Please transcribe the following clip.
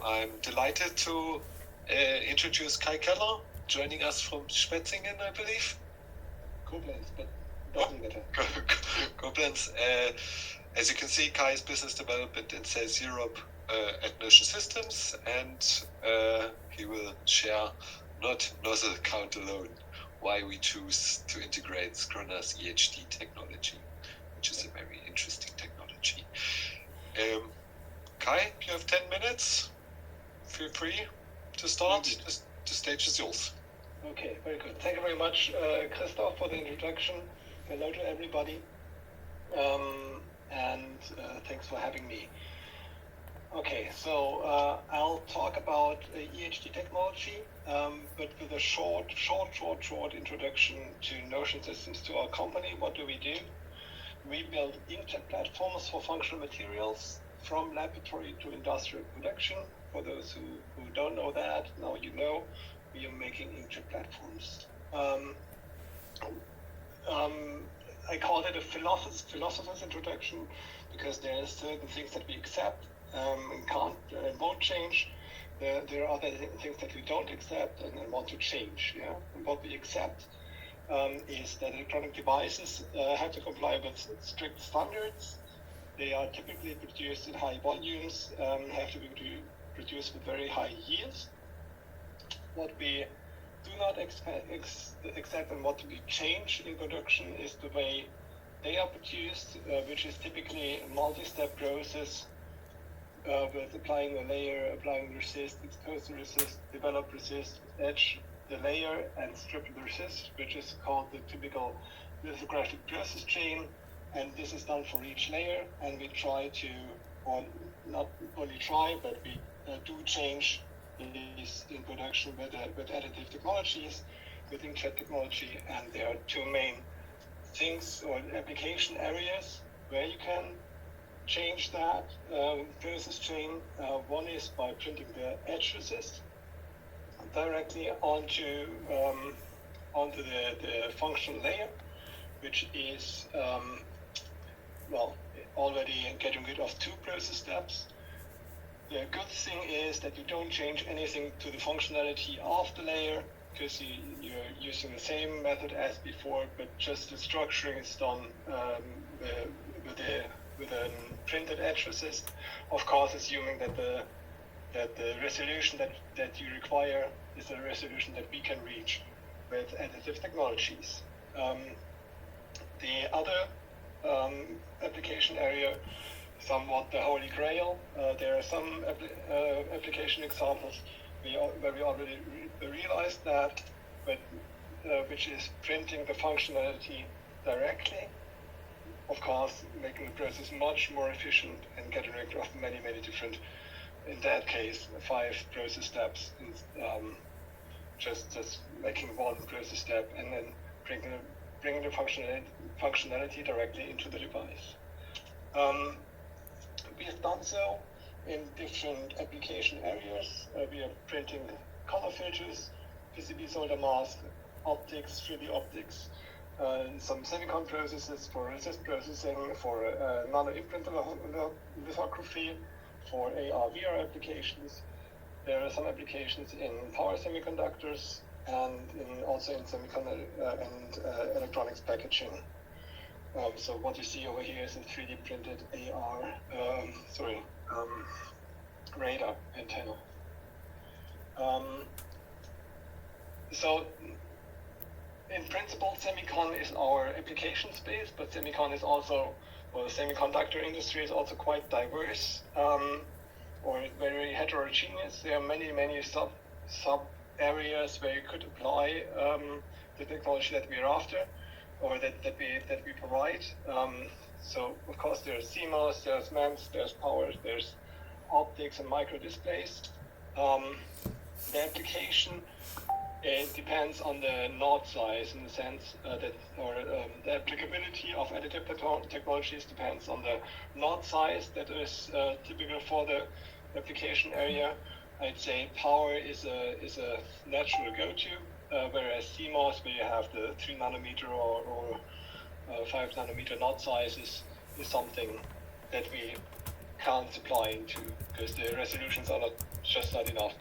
I'm delighted to introduce Kai Keller, joining us from Spetzingen, I believe. Koblenz, but doesn't matter. Koblenz. As you can see, Kai is business development in Sales Europe at Notion Systems, and he will share not nozzle count alone, why we choose to integrate Skrona's EHD technology, which is a very interesting technology. Kai, you have 10 minutes. Feel free to start. The stage is yours. Okay, very good. Thank you very much, Christoph, for the introduction. Hello to everybody. And thanks for having me. Okay, so I'll talk about EHD technology, but with a short introduction to Notion Systems, to our company. What do we do? We build inkjet platforms for functional materials from laboratory to industrial production. For those who don't know that, now you know, we are making inkjet platforms. I call it a philosopher's introduction because there are certain things that we accept and can't and won't change. There are other things that we don't accept and want to change. Yeah, and what we accept is that electronic devices have to comply with strict standards. They are typically produced in high volumes, have to be produced with very high yields. What we do not accept and what we change in production is the way they are produced, which is typically a multi-step process with applying a layer, applying resist, expose the resist, develop resist, etch the layer, and strip the resist, which is called the typical lithographic process chain. And this is done for each layer, and we try to, or not only try, but we do change this in production with additive technologies, with inkjet technology, and there are two main things or application areas where you can change that process chain. One is by printing the edge resist directly onto the function layer, which is already getting rid of two process steps. The good thing is that you don't change anything to the functionality of the layer because you're using the same method as before, but just the structuring is done with a printed edge resist. Of course, assuming that the resolution that you require is a resolution that we can reach with additive technologies. The other application area, somewhat the holy grail. There are some application examples where we already realized that, but which is printing the functionality directly. Of course, making the process much more efficient and getting rid of many different, in that case, 5 process steps. Just making one process step and then bringing the functionality directly into the device. We have done so in different application areas. We are printing color filters, PCB solder mask, optics, 3D optics, some semicon processes for resist processing, for nano imprint lithography, for AR/VR applications. There are some applications in power semiconductors and also in semiconductor and electronics packaging. So what you see over here is a 3D printed radar antenna. So in principle, semicon is our application space, but semicon is also, or the semiconductor industry is also quite diverse or very heterogeneous. There are many sub areas where you could apply the technology that we're after, or that we provide. So of course there's CMOS, there's MEMS, there's power, there's optics and micro displays. The application, it depends on the node size in the sense the applicability of additive technologies depends on the node size that is typical for the application area. I'd say power is a natural go-to, whereas CMOS, where you have the 3 nanometer or 5 nanometer node sizes, is something that we can't supply into, because the resolutions are just not enough.